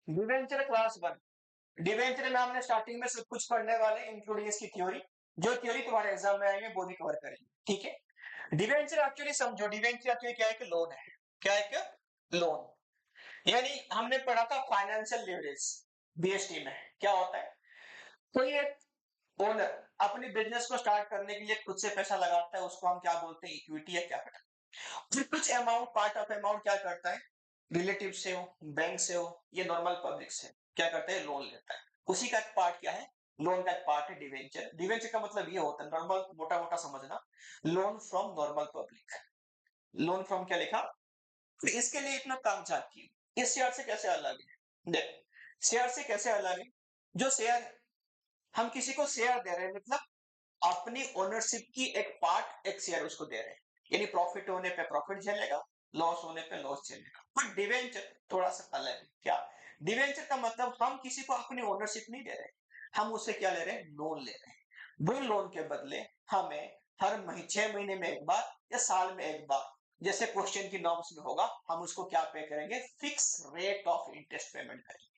Debenture class one. Debenture में हमने starting में सब कुछ पढ़ने वाले इंक्लूडिंग इसकी थ्योरी, जो थ्योरी तुम्हारे एग्जाम में आएंगे वो भी कवर करेंगे, ठीक है। डिवेंचर एक्चुअली समझो, डिवेंचर एक्चुअली क्या है कि लोन है, क्या है कि लोन, यानी हमने पढ़ा था फाइनेंशियल लीवरेज बीएसटी में, क्या होता है, कोई एक ओनर अपनी बिजनेस को स्टार्ट करने के लिए खुद से पैसा लगाता है, उसको हम क्या बोलते हैं, इक्विटी या कैपिटल। फिर कुछ अमाउंट, पार्ट ऑफ अमाउंट क्या करता है, रिलेटिव से हो, बैंक से हो, ये नॉर्मल पब्लिक से क्या करता है, लोन लेता है। उसी का एक पार्ट क्या है, लोन का एक पार्ट है डिवेंचर। डिवेंचर का मतलब ये होता है, नॉर्मल मोटा मोटा समझना, loan from normal public. Loan from क्या लिखा, तो इसके लिए इतना काम चाहती है। इस शेयर से कैसे अलग है, देख, शेयर से कैसे अलग है, जो शेयर हम किसी को शेयर दे रहे हैं, मतलब अपनी ओनरशिप की एक पार्ट, एक शेयर उसको दे रहे हैं, यानी प्रॉफिट होने पे प्रॉफिट झेलेगा, लॉस होने पे लॉस झेलेगा। बट डिवेंचर थोड़ा सा अलग है। क्या, डिवेंचर का मतलब हम किसी को अपनी ओनरशिप नहीं दे रहे, हम उससे क्या ले रहे हैं, लोन ले रहे हैं। वो लोन के बदले हमें हर महीने, 6 महीने में एक बार या साल में एक बार, जैसे क्वेश्चन की नॉर्म्स में होगा, हम उसको क्या पे करेंगे, fix rate of interest payment करेंगे।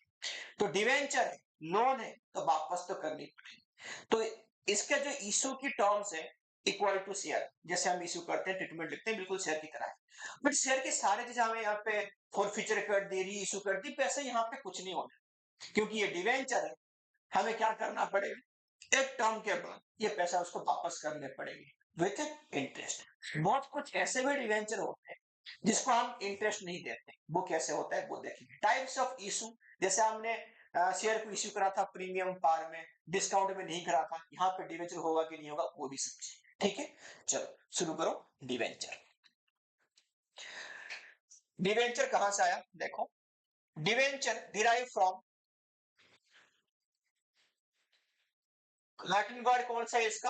तो डिवेंचर है, लोन है, तो वापस तो करनी पड़ेगी। तो इसके जो इशू की टर्म्स है, इक्वल टू शेयर, जैसे हम इशू करते हैं, ट्रीटमेंट लिखते हैं, बिल्कुल शेयर की तरह है। बट शेयर की सारी चीजें हमें यहाँ पे फॉर फ्यूचर कर दे रही, इशू कर दी, पैसे यहाँ पे कुछ नहीं होना, क्योंकि ये डिवेंचर है। हमें क्या करना पड़ेगा, एक टर्म के बाद ये पैसा उसको वापस करने पड़ेंगे विथ इंटरेस्ट। बहुत कुछ ऐसे भी डिवेंचर होते हैं जिसको हम इंटरेस्ट नहीं देते, वो कैसे होता है वो देखेंगे। टाइप्स ऑफ इशू, जैसे हमने शेयर को इश्यू करा था प्रीमियम पार में, डिस्काउंट में नहीं करा था, यहाँ पे डिवेंचर होगा कि नहीं होगा वो भी समझे, ठीक है। चलो शुरू करो। डिवेंचर, डिवेंचर कहां से आया, देखो, debenture derive from, Latin word कौन सा है इसका,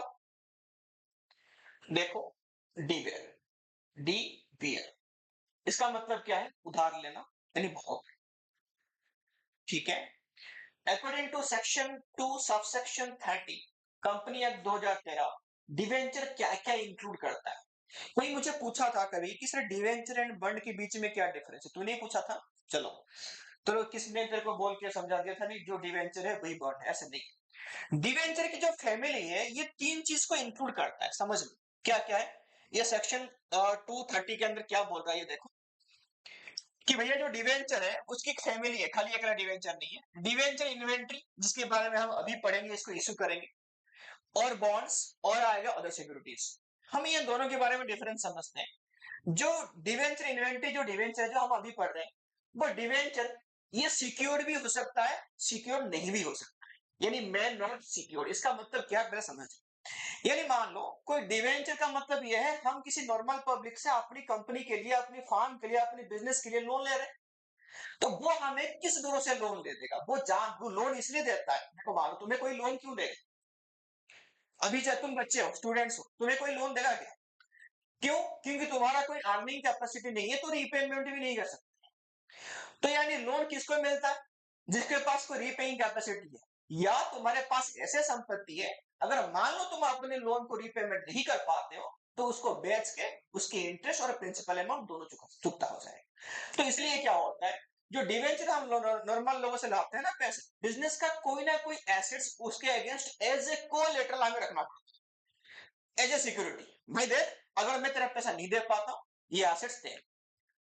देखो, डिवेल, डी बियर, इसका मतलब क्या है, उधार लेना, यानी बहुत, ठीक है। According to section 2 subsection 30 company act 2013, debenture क्या क्या इंक्लूड करता है। कोई मुझे पूछा था कभी कि सर डिवेंचर एंड बॉन्ड के बीच में क्या डिफरेंस है, तूने पूछा था, चलो तो किसने तेरे को बोल के समझा दिया था, नहीं जो डिवेंचर है वही बॉन्ड है, ऐसे नहीं। डिवेंचर की जो फैमिली है ये 3 चीज को इंक्लूड करता है, समझ लो क्या क्या है। ये सेक्शन 230 के अंदर क्या बोल रहा है, ये देखो कि भैया जो डिवेंचर है उसकी एक फैमिली है, खाली अकेला डिवेंचर नहीं है। डिवेंचर इन्वेंट्री, जिसके बारे में हम अभी पढ़ेंगे, इसको इश्यू करेंगे, और बॉन्ड्स, और आएगा अदर सिक्योरिटीज। हम ये दोनों के बारे में डिफरेंस समझते हैं। जो डिवेंचर इन्वेंट्री, जो डिवेंचर है जो हम अभी पढ़ रहे हैं, वो डिवेंचर ये सिक्योर्ड भी हो सकता है, सिक्योर नहीं भी हो सकता है, यानी मैं नॉट सिक्योर। इसका मतलब क्या है समझ, यानी मान लो कोई डिवेंचर का मतलब यह है हम किसी नॉर्मल पब्लिक से अपनी कंपनी के लिए, अपनी फार्म के लिए, अपने बिजनेस के लिए लोन ले रहे हैं, तो वो हमें किस दूरों से लोन दे देगा, वो लोन इसलिए देता है, देखो मान लो तुम्हें कोई लोन क्यों देगा, अभी चाहे तुम बच्चे हो, स्टूडेंट्स हो, तुम्हें कोई लोन देगा क्या, क्यों, क्योंकि तुम्हारा कोई अर्निंग कैपेसिटी नहीं है, तो रीपेमेंट भी नहीं कर सकते। तो यानी लोन किसको मिलता है, जिसके पास कोई रीपेइंग कैपेसिटी है, या तुम्हारे पास ऐसे संपत्ति है, अगर मान लो तुम अपने लोन को रीपेमेंट नहीं कर पाते हो, तो उसको बेच के उसकी इंटरेस्ट और प्रिंसिपल अमाउंट दोनों चुकता हो जाएगा। तो इसलिए क्या होता है, जो डिवेंचर हम नॉर्मल लोगों से लाते हैं ना पैसे, बिजनेस का कोई ना कोई एसेट्स उसके अगेंस्ट एज ए कोलेटरल हमें रखना पड़ता है, एज ए सिक्योरिटी। भाई देख, अगर मैं तेरा पैसा नहीं दे पाता हूं, ये एसेट्स दे,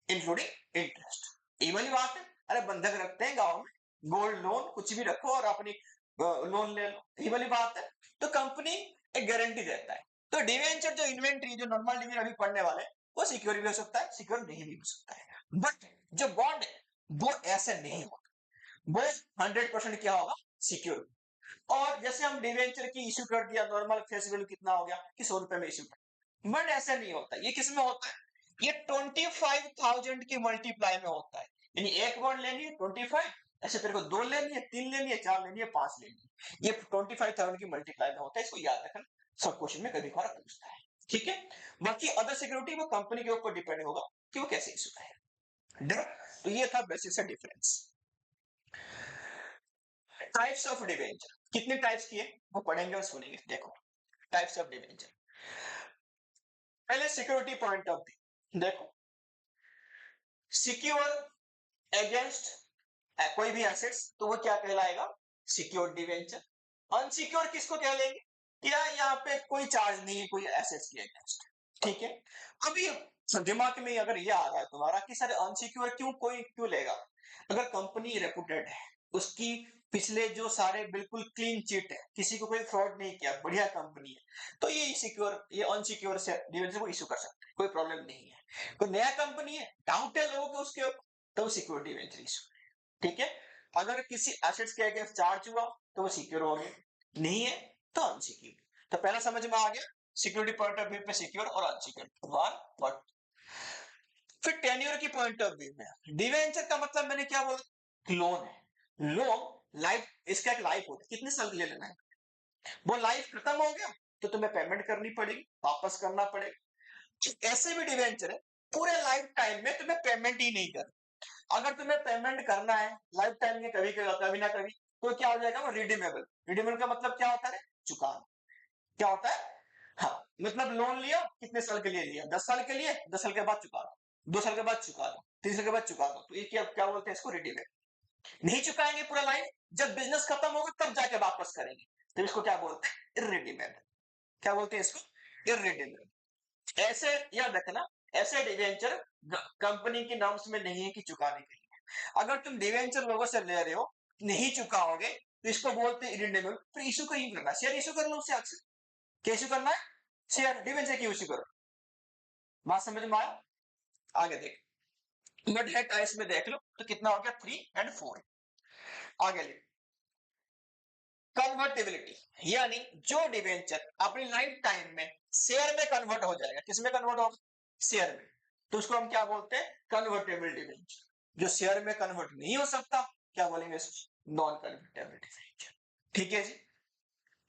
इंक्लूडिंग इंटरेस्ट। ये वाली बात है, अरे बंधक रखते हैं गांव में, गोल्ड लोन कुछ भी रखो और अपनी लोन ले लो, ये वाली बात है। तो कंपनी एक गारंटी देता है। तो डिवेंचर जो इन्वेंट्री, जो नॉर्मल डिवेंचर अभी पढ़ने वाले, वो सिक्योर भी हो सकता है, सिक्योर नहीं भी हो सकता है। बट जो बॉन्ड है वो ऐसे नहीं होता, वो 100% क्या होगा, सिक्योर। और जैसे हम डिवेंचर की इश्यू कर दिया, नॉर्मल फेस वैल्यू कितना हो गया कि 100 रुपए में इश्यू कर, बट ऐसा नहीं होता। ये किस में होता है, ये 25,000 की मल्टीप्लाई में होता है, यानी एक बॉन्ड लेनी है 25, ऐसे तेरे को 2 लेनी है, 3 लेनी है, 4 लेनी है, 5 लेनी है, ये 25,000 की मल्टीप्लाई में होता है। इसको याद रखना, सब क्वेश्चन में कभी कभार पूछता है, ठीक है। बाकी अदर सिक्योरिटी वो कंपनी के ऊपर डिपेंड होगा कि वो कैसे इशू है। तो ये था बेसिक सा डिफरेंस। टाइप्स ऑफ डिवेंचर, कितने टाइप्स किए वो पढ़ेंगे और सुनेंगे। देखो टाइप्स ऑफ डिवेंचर, पहले सिक्योरिटी पॉइंट ऑफ व्यू देखो, सिक्योर अगेंस्ट कोई भी एसेट्स, तो वो क्या कहलाएगा, सिक्योर्ड डिवेंचर। अनसिक्योर किसको कह लेंगे, या यहाँ पे कोई चार्ज नहीं है कोई एसेट्स के अगेंस्ट, ठीक है। अभी दिमाग में अगर ये आ रहा है तुम्हारा कि सर अनसिक्योर क्यों, कोई क्यों लेगा, अगर कंपनी रेपुटेड है, उसकी पिछले जो सारे बिल्कुल क्लीन चिट है, किसी को कोई फ्रॉड नहीं किया, बढ़िया कंपनी है, तो ये सिक्योर, ये अनसिक्योर से डिवेंचर को इशू कर सकते हैं, कोई प्रॉब्लम नहीं है। कोई नया कंपनी है, डाउट है लोगों को उसके ऊपर, तो सिक्योर डिवेंचर इशू, ठीक है। अगर किसी एसेट्स के अगेंस्ट चार्ज हुआ तो वो सिक्योर हो गया, नहीं है तो अनसिक्योर। तो पहला समझ में आ गया, सिक्योरिटी पॉइंट ऑफ व्यू पे सिक्योर और अनसिक्योर, वन बट। फिर टेन्योर की पॉइंट ऑफ व्यू में डिवेंचर का मतलब मैंने क्या बोला, लोन है। लोन लाइफ, इसका एक लाइफ होता है, कितने साल के लिए लेना है, वो लाइफ खत्म हो गया तो तुम्हें पेमेंट करनी पड़ेगी, वापस करना पड़ेगा। ऐसे भी डिवेंचर है, पूरे लाइफ टाइम में तुम्हें पेमेंट ही नहीं कर, अगर तुम्हें पेमेंट करना है लाइफ टाइम में, कभी कभी ना कभी, तो क्या हो जाएगा, वो रिडीमेबल। रिडीमेबल का मतलब क्या होता है, चुकाना। क्या होता है, हाँ, मतलब लोन लिया, कितने साल के लिए लिया, 10 साल के लिए, 10 साल के बाद चुका दो, 2 साल के बाद चुका दो, 3 साल के बाद चुका दो, तो ये क्या क्या बोलते हैं इसको, रिडीमेबल। नहीं चुकाएंगे पूरा लाइफ, जब बिजनेस खत्म होगा तब जाके वापस करेंगे, तो इसको क्या बोलते हैं, इररिडीमेबल। क्या बोलते हैं इसको, इररिडीमेबल। ऐसे याद रखना, ऐसे डिवेंचर कंपनी के नाम्स में नहीं है कि चुकाने के लिए। अगर तुम डिवेंचर लोगों से ले रहे हो, नहीं चुकाओगे, तो इसको बोलते हैं इरिडेबल। फिर इशू कहीं करना, शेयर इशू कर लो उससे अक्सर। क्या इशू करना है, शेयर डिवेंचर की इशू करो। बात समझ में आया, आगे देख, मिड हेड टाइस में देख लो तो कितना हो गया, 3 और 4। आगे ले, कन्वर्टेबिलिटी, यानी जो डिवेंचर अपनी लाइफ टाइम में शेयर में कन्वर्ट हो जाएगा, किसमें कन्वर्ट होगा, शेयर में, तो उसको हम क्या बोलते हैं, कन्वर्टेबल डिवेंचर। जो शेयर में कन्वर्ट नहीं हो सकता, क्या बोलेंगे इसको, नॉन कन्वर्टेबल डिवेंचर, ठीक है जी।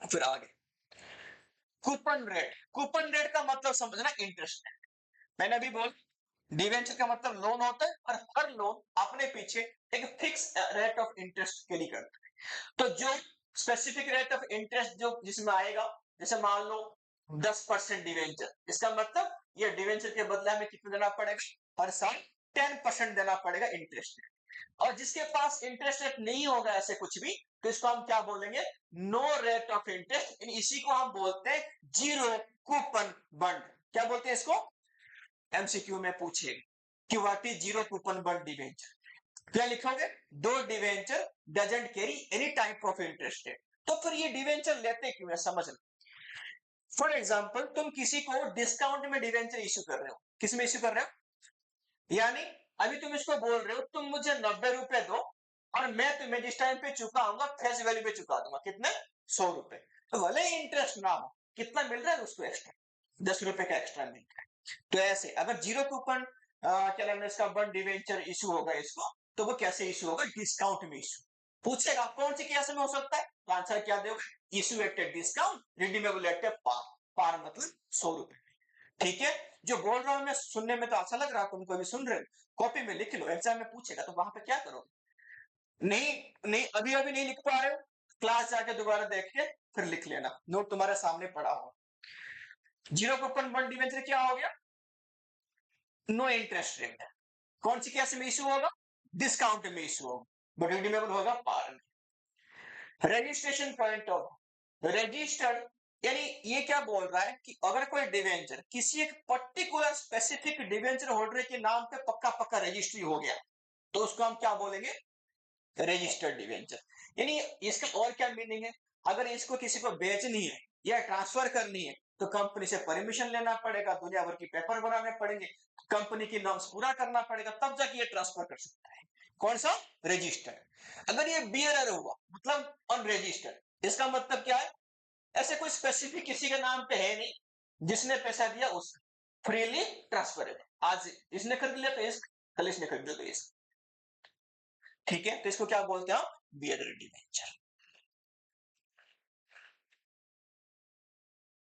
फिर आगे, कूपन रेट। कूपन रेट का मतलब समझना, इंटरेस्ट रेट। मैंने अभी बोल, डिवेंचर का मतलब लोन होता है, और हर लोन अपने पीछे एक fix rate of interest carry करता है। तो जो स्पेसिफिक रेट ऑफ इंटरेस्ट जो जिसमें आएगा, जैसे मान लो 10% डिवेंचर, इसका मतलब ये डिवेंचर के बदले हमें कितना देना पड़ेगा, हर साल 10% देना पड़ेगा इंटरेस्ट। और जिसके पास इंटरेस्ट रेट नहीं होगा ऐसे कुछ भी, तो इसको हम क्या बोलेंगे, नो रेट ऑफ इंटरेस्ट। इसी को हम बोलते हैं जीरो कूपन बंड। क्या बोलते हैं इसको, एमसीक्यू में पूछेगा कि what is zero coupon bond debenture, क्या लिखोगे, दो debenture doesn't carry any type of interest rate. तो फिर ये डिवेंचर लेते क्यों है, समझ लो। फॉर एग्जाम्पल, तुम किसी को डिस्काउंट में डिवेंचर इश्यू कर रहे हो, किस में इश्यू कर रहे हो, यानी अभी तुम इसको बोल रहे हो तुम मुझे 90 रुपए दो, और मैं तुम्हें जिस टाइम पे चुकाऊंगा फेस वैल्यू पे चुका दूंगा, कितने, 100 रुपए। तो भले ही इंटरेस्ट ना हो, कितना मिल रहा है उसको एक्स्ट्रा, 10 रुपए का एक्स्ट्रा मिल रहा है। तो ऐसे अगर जीरो कूपन क्या नाम है इसका, वन डिवेंचर इशू होगा इसको, तो वो कैसे इशू होगा, डिस्काउंट में इशू। पूछेगा कौन सी केस में हो सकता है, तो आंसर क्या दोगे, issue at a discount, redeemable at a par. Par मतलब 100 रुपए, ठीक है। जो बोल रहा हूं मैं, सुनने में तो अच्छा लग रहा है, तुमको भी सुन रहे हो, कॉपी में लिख लो, एग्जाम में पूछेगा तो वहां पे क्या करोगे, नहीं नहीं अभी अभी नहीं लिख पा रहे हो, क्लास जाके दोबारा देख के फिर लिख लेना, नोट तुम्हारे सामने पड़ा हो। जीरो कूपन वन डिवेंचर क्या हो गया, नो इंटरेस्ट रेट। कौन सी केस में इशू होगा, डिस्काउंट में इशू होगा, बट रिडीमेबल होगा पार में। रजिस्ट्रेशन पॉइंट ऑफ, रजिस्टर्ड, यानी ये क्या बोल रहा है कि अगर कोई डिवेंचर किसी एक पर्टिकुलर स्पेसिफिक डिवेंचर होल्डर के नाम पे पक्का पक्का रजिस्ट्री हो गया, तो उसको हम क्या बोलेंगे, रजिस्टर्ड डिवेंचर। यानी इसका और क्या मीनिंग है, अगर इसको किसी को बेचनी है या ट्रांसफर करनी है, तो कंपनी से परमिशन लेना पड़ेगा, दुनिया भर की पेपर बनाने पड़ेंगे, कंपनी की नॉर्म्स पूरा करना पड़ेगा, तब जाके ये ट्रांसफर कर सकता है। कौन सा, रजिस्टर्ड। अगर ये बियरर हुआ मतलब अनरजिस्टर्ड, इसका मतलब क्या है, ऐसे कोई स्पेसिफिक किसी के नाम पे है नहीं, जिसने पैसा दिया उस फ्रीली ट्रांसफर है, आज इसने खरीद लिया तो इस, कल इसने खरीद लिया तो इस, ठीक है। तो इसको क्या बोलते हैं, बियरर डिवेंचर।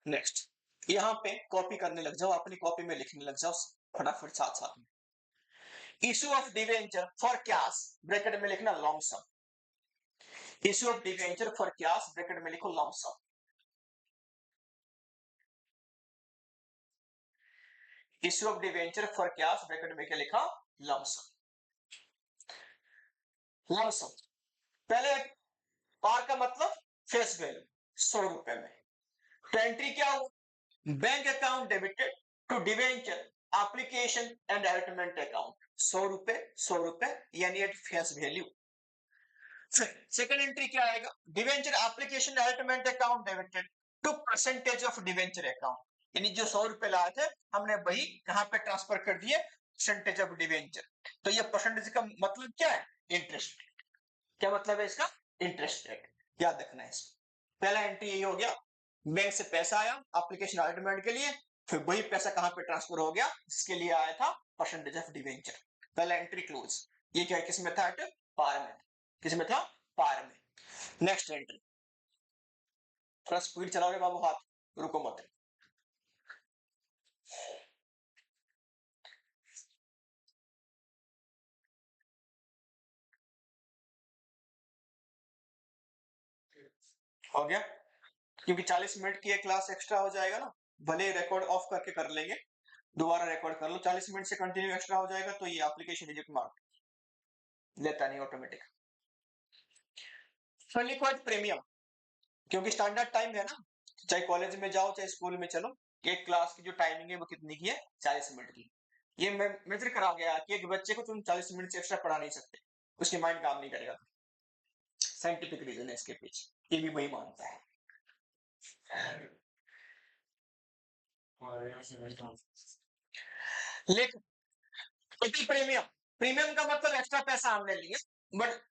नेक्स्ट, यहां पे कॉपी करने लग जाओ, अपनी कॉपी में लिखने लग जाओ फटाफट साथ साथ में। Issue of debenture for cash, bracket में लिखना long sum. Issue of debenture for cash, bracket में लिखो long sum. Issue of debenture for cash, bracket में क्या लिखा, लॉन्ग सम। लमसम। पहले पार का मतलब फेस वैल्यू 100 रुपए में। तो एंट्री क्या हो, bank account debited to debenture application and allotment account 100 रुपए यानी at face value. Second entry क्या आएगा, debenture application allotment account debited to percentage of debenture account, यानी जो 100 रुपए लाए थे हमने वही कहां पे ट्रांसफर कर दिए, परसेंटेज ऑफ डिवेंचर। तो ये परसेंटेज का मतलब क्या है, इंटरेस्ट। क्या मतलब है इसका, इंटरेस्ट रेट। याद रखना है इसको। पहला एंट्री यही हो गया, बैंक से पैसा आया एप्लीकेशन एलटमेंट के लिए, फिर वही पैसा कहां पे ट्रांसफर हो गया, इसके लिए आया था परसेंटेज ऑफ डिवेंचर। पहला एंट्री क्लोज। ये क्या किस में था, पार में। किस में था, पार में। नेक्स्ट एंट्री, थोड़ा स्पीड चलाओगे बाबू, हाथ रुको मत। हो गया, क्योंकि 40 मिनट की एक क्लास एक्स्ट्रा हो जाएगा ना, भले रिकॉर्ड ऑफ करके कर लेंगे, दोबारा रिकॉर्ड कर लो, 40 मिनट से कंटिन्यू एक्स्ट्रा हो जाएगा तो ये एप्लीकेशन रिजेक्ट मार्क लेता नहीं ऑटोमेटिक। लिक्विड प्रीमियम, क्योंकि स्टैंडर्ड टाइम है ना, चाहे कॉलेज में जाओ चाहे स्कूल में चलो, एक क्लास की जो टाइमिंग है वो कितनी की है, 40 मिनट की। ये मेजर करा गया कि एक बच्चे को तुम 40 मिनट से एक्स्ट्रा पढ़ा नहीं सकते, उसकी माइंड काम नहीं करेगा। साइंटिफिक रीजन है इसके पीछे, ये भी वही मानता है। लेकिन प्रीमियम, प्रीमियम का मतलब एक्स्ट्रा पैसा हमने लिया, बट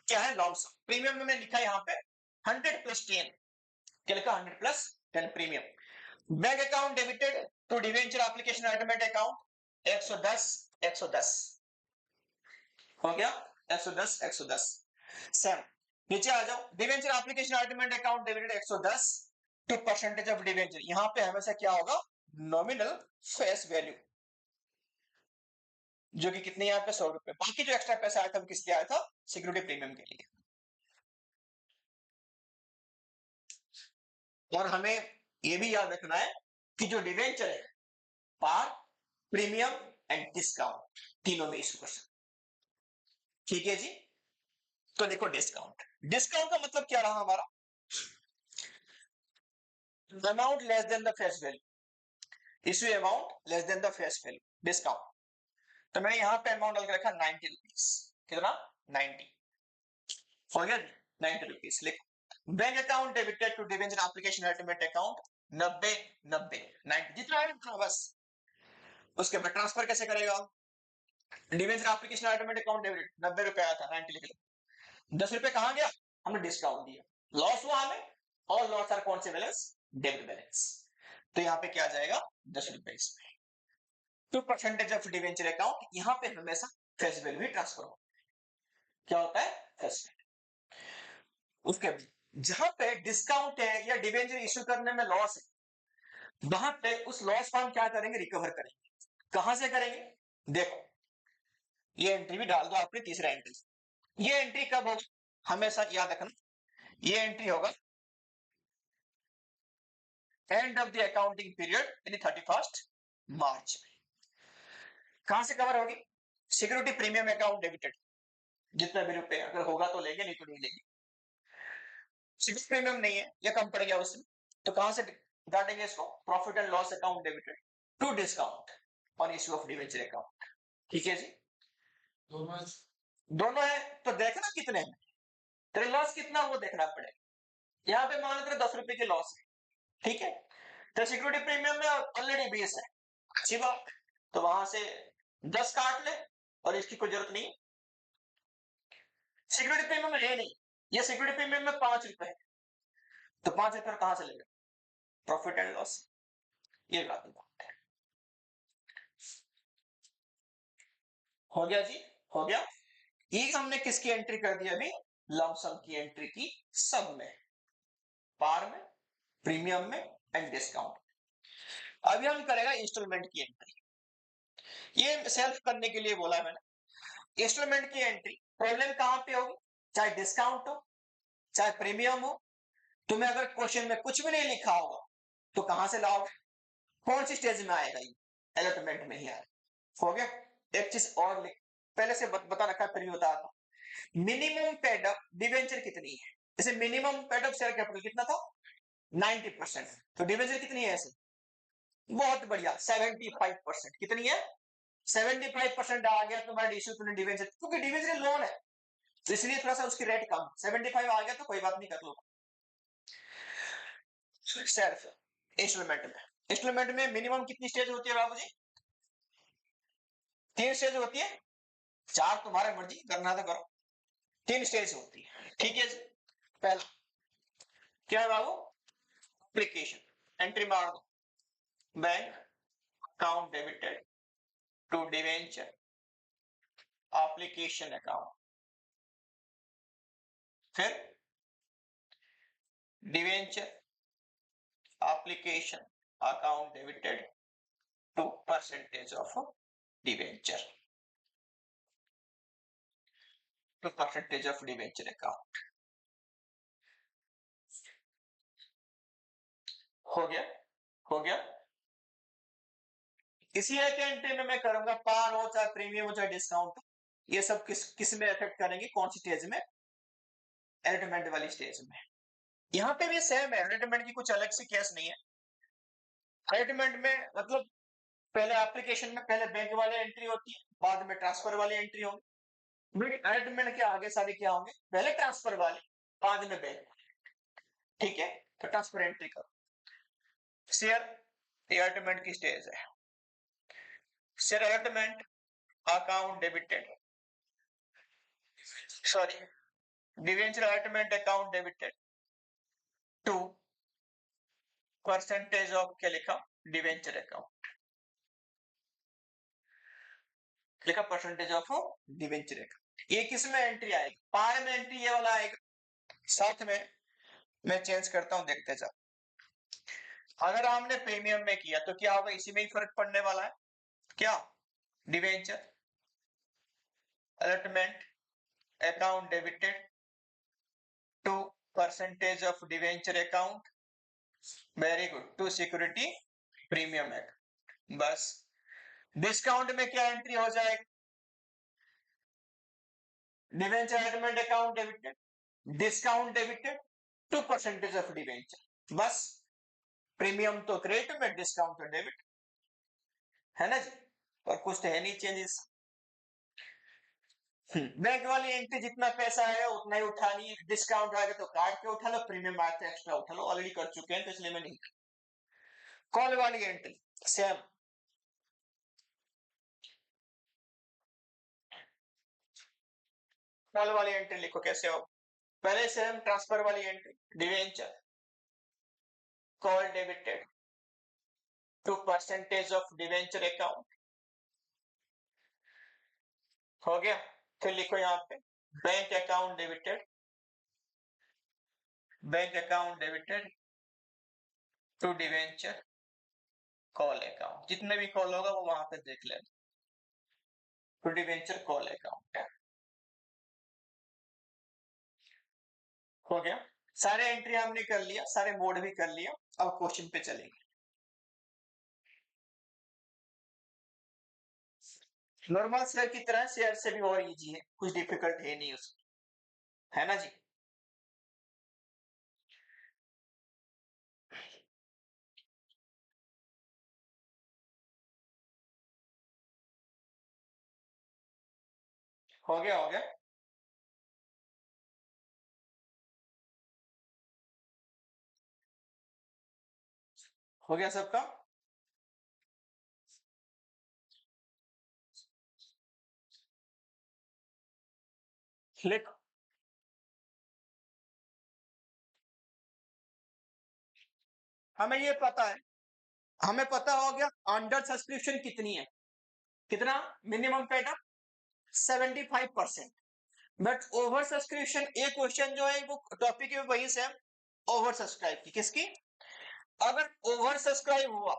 क्या है, लॉस। प्रीमियम में लिखा है यहाँ पे 100 + 10, क्या लिखा, 100 + 10 premium. Bank account debited to debenture application allotment account 110 110 हो गया, 110 110। सेम नीचे आ जाओ, debenture application allotment account debited 110 to percentage of debenture, यहां पे हमेशा क्या होगा, नॉमिनल फेस वैल्यू, जो कि कितने यहाँ पे 100 रुपए। बाकी जो एक्स्ट्रा पैसा आया था वो किसके आया था, सिक्योरिटी प्रीमियम के लिए। और हमें ये भी याद रखना है कि जो डिवेंचर है, पार, प्रीमियम एंड डिस्काउंट, तीनों में इशू कर सकते, ठीक है जी। तो देखो डिस्काउंट, डिस्काउंट का मतलब क्या रहा हमारा, amount less than the face value, issue amount less than the face value, discount. तो मैंने यहां पे अमाउंट डाल के रखा 90 रुपीज, कितना, 90 हो गया, 90 रुपीज लिखो। Bank account debited to debenture application allotment account 90 90 90, जितना है उतना बस। उसके बाद ट्रांसफर कैसे करेगा, debenture application allotment account debited 90 रुपए आया था, 90 लिख लो। 10 रुपए कहां गया, हमने डिस्काउंट दिया, लॉस हुआ हमें, और लॉस आर कौन से बैलेंस, डेबिट बैलेंस। तो यहाँ पे क्या आ जाएगा, 10 रुपए इसमें। तो परसेंटेज ऑफ डिवेंचर अकाउंट, यहाँ पे हमेशा फेस वैल्यू ही ट्रांसफर हो, क्या होता है, फेस वैल्यू। उसके जहां पे डिस्काउंट है या डिवेंचर इश्यू करने में लॉस है, वहां पे उस लॉस को हम क्या करेंगे, रिकवर करेंगे। कहां से करेंगे, देखो ये एंट्री भी डाल दो आपने, तीसरा एंट्री। ये एंट्री कब होगा, हमेशा याद रखना, ये एंट्री होगा end of the accounting period यानी 31 मार्च में। कहां से कवर होगी, सिक्योरिटी प्रीमियम अकाउंट डेबिटेड, जितना भी रुपए अगर होगा तो लेंगे, नहीं तो नहीं लेंगे। सिक्योरिटी प्रीमियम नहीं है, या कम पड़ गया उसमें, तो कहां से डालेंगे इसको, profit and loss account debited to discount on issue of debenture account, ठीक है जी। दोनों है तो देखना कितने हैं, तेरे लॉस कितना वो देखना पड़ेगा। यहाँ पे मान लो 10 रुपए के लॉस है, ठीक है, तो सिक्योरिटी प्रीमियम में ऑलरेडी 20 है, अच्छी बात, तो वहां से 10 काट ले, और इसकी कोई जरूरत नहीं। सिक्योरिटी प्रीमियम में है नहीं, ये सिक्योरिटी प्रीमियम में 5 रुपए है, तो 5 रुपए कहां से लेगा, प्रॉफिट एंड लॉस, ये बात है। हो गया जी, हो गया। ये हमने किसकी एंट्री कर दी अभी, लमसम की एंट्री की, सब में, पार में, प्रीमियम में एंड डिस्काउंट। अभी हम करेगा इंस्टॉलमेंट की एंट्री, ये सेल्फ करने के लिए बोला है मैंने। इंस्टॉलमेंट की एंट्री प्रॉब्लम कहां पे होगी, चाहे डिस्काउंट हो चाहे प्रीमियम हो, तुम्हें अगर क्वेश्चन में कुछ भी नहीं लिखा होगा तो कहां से लाओगे, कौन सी स्टेज में आएगा, ये अलॉटमेंट में ही आएगा। हो गया, एक चीज और लिख, पहले से बता रखा है, फिर भी बता रहा हूं, मिनिमम पेड अप डिवेंचर कितनी है? जैसे minimum paid up share capital कितना था? 90%। तो डिवेंचर कितनी है ऐसे? बहुत बढ़िया, 75%। कितनी है? 75% आ गया तुम्हारा इश्यू तुमने डिवेंचर, क्योंकि डिवेंचर लोन है तो इसलिए थोड़ा सा उसकी रेट कम। 75 आ गया तो कोई बात नहीं, कर लो। सेल्फ इंस्टॉलमेंट में मिनिमम कितनी स्टेज होती है बाबू जी? 3 स्टेज होती है। 4 तुम्हारा मर्जी, करना तो करो। 3 स्टेज होती है, ठीक है जी। पहला क्या है बाबू? एप्लीकेशन, एंट्री मार दो, bank account debited to debenture application account, फिर debenture application account debited to percentage of debenture, to percentage of debenture account. हो गया? हो गया। इसी एक एंट्री में मैं करूंगा, पार हो चाहे प्रीमियम हो चाहे डिस्काउंट, ये सब किस में इफेक्ट करेंगे? कौन सी स्टेज में? एलिटमेंट वाली स्टेज में। यहाँ पे भी सेम है, एलिटमेंट की कुछ अलग सी केस नहीं है। एलिटमेंट में मतलब पहले एप्लीकेशन में पहले बैंक वाले एंट्री होती है, बाद में ट्रांसफर वाली एंट्री होंगी। एलिटमेंट के आगे सारे क्या होंगे? पहले ट्रांसफर वाले, बाद में बैंक। ठीक है, तो ट्रांसफर एंट्री करो। शेयर एलिटमेंट की स्टेज है। Share allotment account debited, sorry debenture allotment account debited to percentage of, क्या लिखा? डिवेंचर अकाउंट, लिखा परसेंटेज ऑफ डिवेंचर अकाउंट। ये किस में एंट्री आएगी? पार में एंट्री ये वाला आएगा। साथ में मैं चेंज करता हूं, देखते जाओ। अगर हमने प्रीमियम में किया तो क्या होगा? इसी में ही फर्क पड़ने वाला है। क्या? Debenture allotment account debited to percentage of debenture account, very good, to security premium account. बस डिस्काउंट में क्या एंट्री हो जाएगी? Debenture allotment account debited, discount debited to percentage of debenture. बस प्रीमियम तो क्रेडिट में, डिस्काउंट तो डेबिट, है ना जी। और कुछ तो है नहीं चेंजेस। बैंक वाली एंट्री जितना पैसा है उतना ही उठानी है। डिस्काउंट आ गया तो काट के उठा लो, प्रीमियम आया तो एक्स्ट्रा उठा लो। ऑलरेडी कर चुके हैं तो इसलिए मैं नहीं। कॉल वाली एंट्री सेम, कॉल वाली एंट्री लिखो कैसे हो? पहले सेम ट्रांसफर वाली entry, debenture call debited to percentage of debenture account, हो गया। फिर लिखो यहाँ पे bank account debited, bank account debited to debenture call account. जितने भी कॉल होगा वो वहां पे देख लेना, टू डिवेंचर कॉल अकाउंट है। हो गया। सारे एंट्री हमने कर लिया, सारे मोड भी कर लिया। अब क्वेश्चन पे चलेंगे। नॉर्मल शेयर की तरह शेयर से भी और इजी है, कुछ डिफिकल्ट है नहीं उसमें, है ना जी। हो गया? हो गया? हो गया सबका? लिख, हमें ये पता है, हमें पता हो गया अंडर सब्सक्रिप्शन कितनी है। कितना? Minimum paid 75%। But over subscription, एक क्वेश्चन जो है वो टॉपिक है वही से ओवर सब्सक्राइब की। किसकी? अगर ओवर सब्सक्राइब हुआ,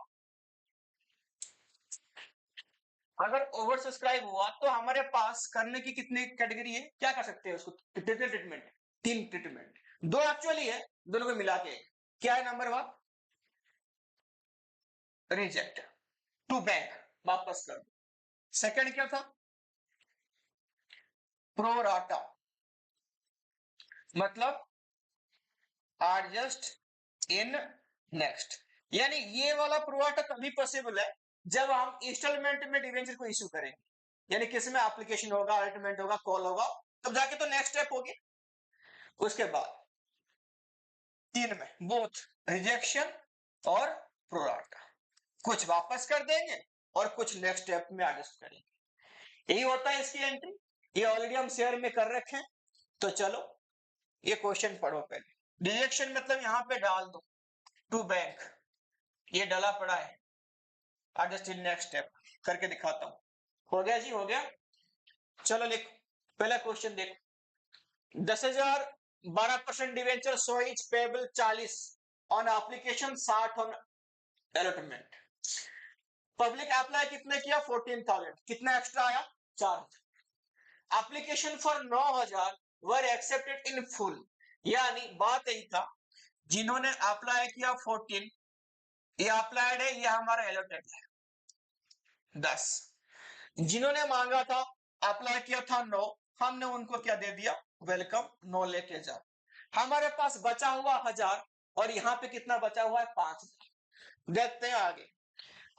अगर ओवर सब्सक्राइब हुआ तो हमारे पास करने की कितनी कैटेगरी है? क्या कर सकते हैं उसको? कितने ट्रीटमेंट? 3 ट्रीटमेंट, 2 एक्चुअली है, दोनों को मिला के। क्या है? नंबर 1 रिजेक्ट टू बैंक, वापस कर दो। सेकंड क्या था? प्रो राटा, मतलब एडजस्ट इन नेक्स्ट, यानी ये वाला प्रोवाटा तभी पॉसिबल है जब हम इंस्टॉलमेंट में डिवेंचर को इश्यू करेंगे, यानी किसमें एप्लीकेशन होगा, अल्टीमेट होगा, कॉल होगा, तब जाके तो नेक्स्ट स्टेप होगी। उसके बाद 3 में बोथ रिजेक्शन और प्रोराटा, कुछ वापस कर देंगे और कुछ नेक्स्ट स्टेप में एडजस्ट करेंगे। यही होता है इसकी एंट्री। ये ऑलरेडी हम शेयर में कर रखे हैं, तो चलो ये क्वेश्चन पढ़ो पहले। रिजेक्शन मतलब यहां पे डाल दो टू बैंक, ये डला पड़ा है, एडजस्ट इन नेक्स्ट स्टेप करके दिखाता हूं। हो गया जी, हो गया। चलो लिख, पहला क्वेश्चन देखो। 10,000 12% debenture, so is payable 40 on application, 60 on allotment. Public apply कितने किया? 14,000। कितना एक्स्ट्रा आया? 4,000। Application for 9,000 were accepted in full, यानी बात यही था, जिन्होंने अप्लाई किया 14, ये अप्लाइड है, ये हमारा अलॉटेड है 10। जिन्होंने मांगा था, अप्लाई किया था 9, हमने उनको क्या दे दिया? वेलकम, 9 लेके जाओ। हमारे पास बचा हुआ 1,000 और यहाँ पे कितना बचा हुआ है? 5,000। देखते हैं आगे।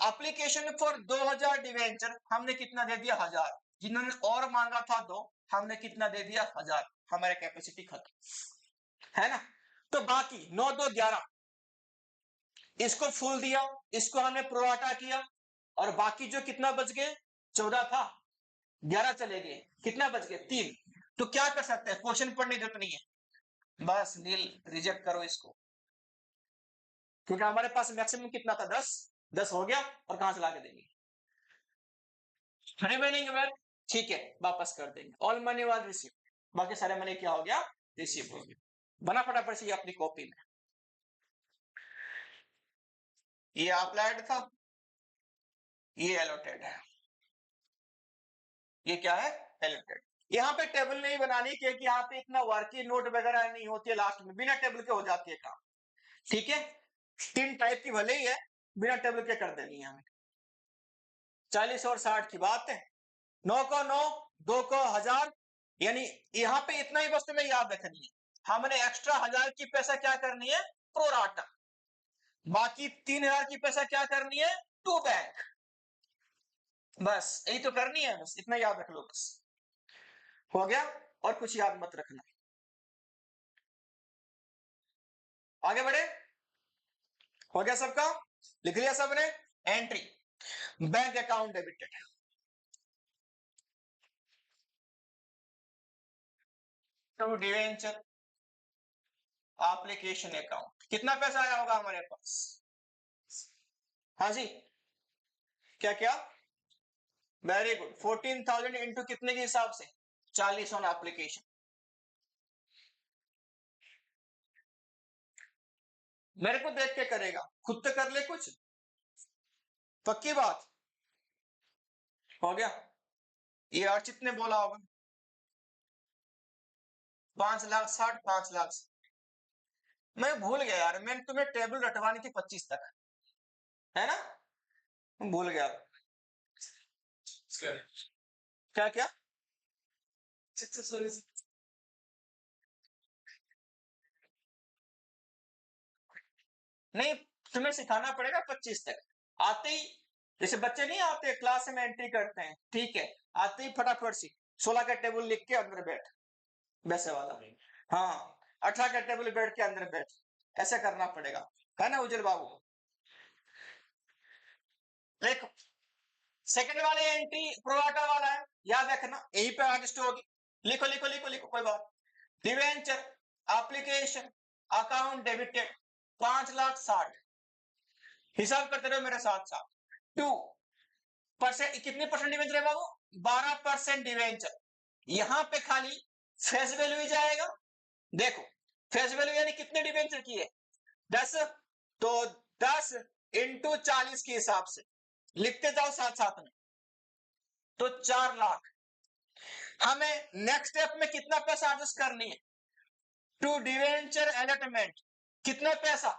एप्लीकेशन फॉर 2,000 डिवेंचर, हमने कितना दे दिया? 1,000। जिन्होंने और मांगा था 2, हमने कितना दे दिया? 1,000। हमारी कैपेसिटी खत्म है ना। तो बाकी 9 2 11, इसको फुल दिया, इसको हमने प्रोराटा किया, और बाकी जो कितना बच गए? 14 था, 11 चले गए, कितना बच गए? 3। तो क्या कर सकते हैं? क्वेश्चन पढ़ने की जरूरत नहीं है, बस नील रिजेक्ट करो इसको, क्योंकि हमारे पास मैक्सिमम कितना था? 10। 10 हो गया, और कहां से लाके देंगे? रिमेनिंग में ठीक है, वापस कर देंगे। ऑल मनी वाल रिसीव, बाकी सारे मनी क्या हो गया? रिसीव हो गया। बना फटाफट से अपनी कॉपी में, ये अप्लाइड था, ये अलॉटेड है, ये क्या है? अलॉटेड। यहाँ पे टेबल नहीं बनानी, क्योंकि यहाँ पे इतना वर्किंग नोट वगैरह नहीं होती है, लास्ट में बिना टेबल के हो जाती है काम। ठीक है, 3 टाइप की भले ही है, बिना टेबल के कर देनी है हमें। 40 और 60 की बात है, 9 को 9, 2 को 1,000, यानी यहाँ पे इतना ही बस तुम्हें याद रखनी है, हमने एक्स्ट्रा 1,000 की पैसा क्या करनी है? प्रोराटा। बाकी 3,000 की पैसा क्या करनी है? To bank. बस यही तो करनी है, बस इतना याद रख लो, बस हो गया। और कुछ याद मत रखना। आगे बढ़े, हो गया सबका? लिख लिया सबने? Entry, bank account debited, to debenture application account. कितना पैसा आया होगा हमारे पास? हाँ जी, क्या क्या? Very good. 14,000 इंटू कितने के हिसाब से? 40 ऑन एप्लीकेशन। मेरे को देख के करेगा, खुद तो कर ले कुछ, पक्की बात। हो गया। ये अर्चित ने बोला होगा 5,60,000, 5,00,000। मैं भूल गया यार, मैंने तुम्हें टेबल रटवानी थी 25 तक, है ना? भूल गया। क्या क्या? नहीं, तुम्हें सिखाना पड़ेगा 25 तक। आते ही, जैसे बच्चे नहीं आते क्लास में एंट्री करते हैं, ठीक है, आते ही फटाफट से 16 का टेबल लिख के अंदर बैठ, वैसे वाला। हाँ, 18 का टेबल बैठ के अंदर बैठ, ऐसा करना पड़ेगा, है ना उज्जवल बाबू? देखो, सेकंड वाली एंट्री प्रोवाटा वाला है, याद रखना, यही पे एडजस्ट होगी। लिखो लिखो लिखो लिखो, कोई बात। Debenture application account debited 5,60,000। हिसाब करते रहो मेरे साथ साथ। 2%, कितने परसेंट डिवेंचर है बाबू? 12% डिवेंचर। यहां पे खाली फेस वैल्यू ही जाएगा। देखो, फेस वैल्यू यानी कितने डिवेंचर की है? 10। तो 10 इंटू 40 के हिसाब से लिखते जाओ साथ साथ में, तो 4,00,000। हमें नेक्स्ट स्टेप में कितना पैसा एडजस्ट करनी है? टू डिवेंचर अलॉटमेंट, कितना पैसा?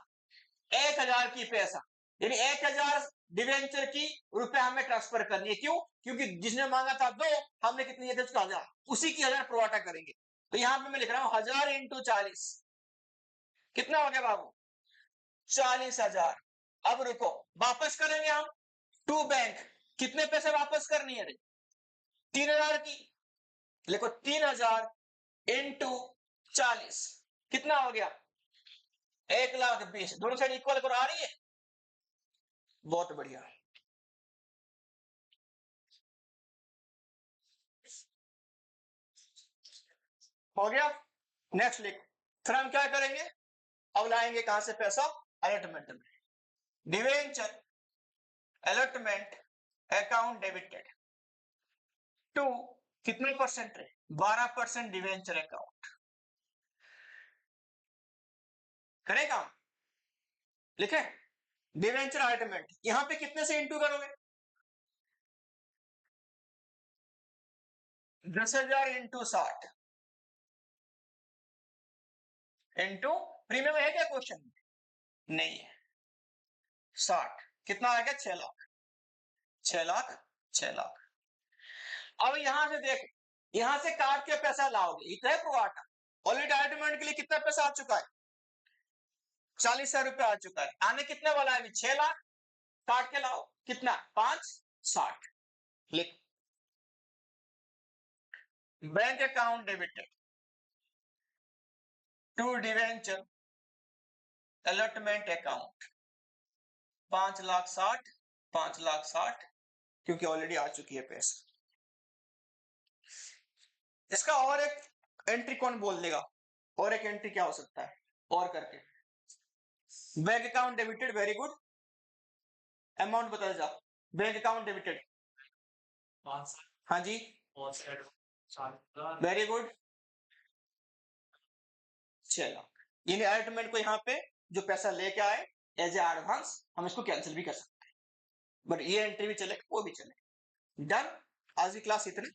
1,000 की पैसा, यानी 1,000 डिवेंचर की रुपए हमें ट्रांसफर करनी है। क्यों? क्योंकि जिसने मांगा था 2, हमने कितनी? 1,000, उसी की 1,000 प्रोवाटा करेंगे। तो यहां पे मैं लिख रहा हूं 1000 इंटू 40, कितना हो गया बाबू? 40,000। अब रुको, वापस करेंगे हम टू बैंक। कितने पैसे वापस करनी है? 3,000 की। लिखो 3,000 इंटू 40, कितना हो गया? 1,20,000। दोनों साइड इक्वल करो, आ रही है? बहुत बढ़िया। हो गया। नेक्स्ट लिख। फिर हम क्या करेंगे? अब लाएंगे कहां से पैसा? अलॉटमेंट में। Debenture allotment account debited to, कितने परसेंट है? 12% डिवेंचर अकाउंट। करेगा? लिखे डिवेंचर अलॉटमेंट, यहां पे कितने से इंटू करोगे? 10,000 इंटू 60 इंटू, प्रीमियम है क्या क्वेश्चन में? नहीं है। 60 कितना आ गया? 6 लाख। 6 लाख, 6 लाख। अब यहां से देख, यहां से काट के पैसा लाओगे, इतना है प्रोवाटा। ऑलरेडी अलॉटमेंट के लिए कितना पैसा आ चुका है? 40,000 रुपया आ चुका है। आने कितने वाला है अभी? 6 लाख। काट के लाओ, कितना? 5, 60। लिख, bank account debited to debenture allotment account 5,60,000, 5,60,000, क्योंकि ऑलरेडी आ चुकी है पैसा। इसका और एक एंट्री कौन बोल देगा? और एक एंट्री क्या हो सकता है और करके? Bank account debited, very good. Amount बता जा। बैंक अकाउंट डेबिटेड 5, हाँ जी, वेरी गुड, 6 लाख। यानी अलॉटमेंट को यहाँ पे जो पैसा लेके आए एज ए एडवांस, हम इसको कैंसिल भी कर सकते हैं, बट ये एंट्री भी चलेगा, वो भी चलेगा। डन। आज की क्लास इतनी।